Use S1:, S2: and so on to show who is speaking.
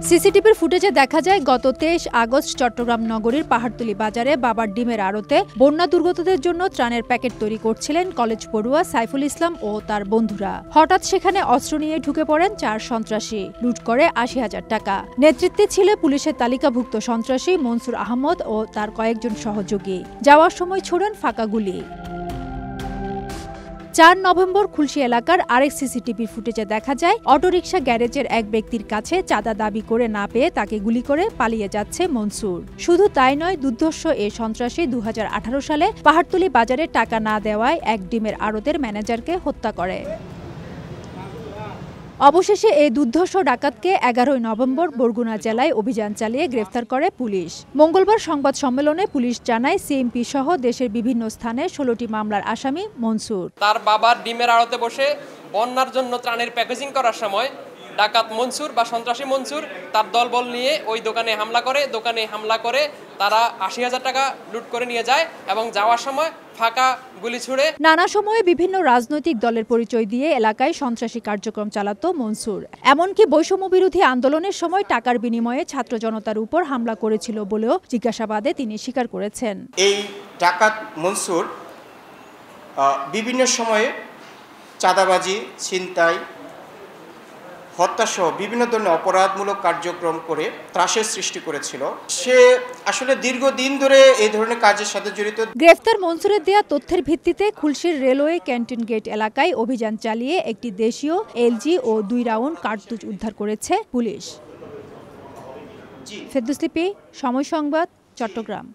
S1: সিসিটিভির ফুটেজে দেখা যায় গত ২৩ আগস্ট চট্টগ্রাম নগরীর পাহাড়তলী বাজারে বাবার ডিমের আড়তে বন্যা দুর্গতদের জন্য ত্রাণের প্যাকেট তৈরি করছিলেন কলেজ পড়ুয়া সাইফুল ইসলাম ও তার বন্ধুরা। হঠাৎ সেখানে অস্ত্র নিয়ে ঢুকে পড়েন ৪ সন্ত্রাসী, লুট করে ৮০,০০০ টাকা। নেতৃত্বে ছিল পুলিশের তালিকাভুক্ত সন্ত্রাসী মনসুর আহমদ ও তার কয়েকজন সহযোগী। যাওয়ার সময় ছোড়েন ফাঁকা গুলি। ৪ নভেম্বর খুলশী এলাকার আরেক সিসিটিভি ফুটেজে দেখা যায় অটোরিকশা গ্যারেজের এক ব্যক্তির কাছে চাঁদা দাবি করে না পেয়ে তাকে গুলি করে পালিয়ে যাচ্ছে মনসুর। শুধু তাই নয়, দুর্ধর্ষ এ সন্ত্রাসী ২০১৮ সালে পাহাড়তলী বাজারে টাকা না দেওয়ায় এক ডিমের আড়তের ম্যানেজারকে হত্যা করে। অবশেষে এই দুর্ধর্ষ ডাকাতকে ১১ নভেম্বর বরগুনা জেলায় অভিযান চালিয়ে গ্রেফতার করে পুলিশ। মঙ্গলবার সংবাদ সম্মেলনে পুলিশ জানায় সিএমপি সহ দেশের বিভিন্ন স্থানে ১৬টি মামলার আসামি মনসুর।
S2: তার বাবার ডিমের আড়তে বসে বন্যার জন্য ত্রাণের প্যাকেজিং করার সময় ডাকাত মনসুর বা সন্ত্রাসী মনসুর তার দলবল নিয়ে ওই দোকানে হামলা করে তারা ৮০,০০০ টাকা লুট করে নিয়ে যায় এবং যাওয়ার সময় ফাঁকা গুলি ছুড়ে।
S1: নানা সময়ে বিভিন্ন রাজনৈতিক দলের পরিচয় দিয়ে এলাকায় সন্ত্রাসী কার্যক্রম চালাতো মনসুর। এমনকি বৈষম্য বিরোধী আন্দোলনের সময় টাকার বিনিময়ে ছাত্র জনতার উপর হামলা করেছিল বলেও জিজ্ঞাসাবাদে তিনি স্বীকার করেছেন।
S3: এই ডাকাত মনসুর বিভিন্ন সময়ে চাঁদাবাজি, ছিনতাই, হত্যাসহ বিভিন্ন ধরনের অপরাধমূলক কার্যক্রম করে ত্রাসের সৃষ্টি করেছিল। সে আসলে দীর্ঘদিন ধরে এই ধরনের কাজের সাথে জড়িত।
S1: গ্রেফতার মনসুরের দেয়া তথ্যের ভিত্তিতে খুলশীর রেলওয়ে ক্যান্টিন গেট এলাকায় অভিযান চালিয়ে একটি দেশীয় এলজি ও ২ রাউন্ড কার্তুজ উদ্ধার করেছে পুলিশ। ফেরদৌস লিপি, সময় সংবাদ, চট্টগ্রাম।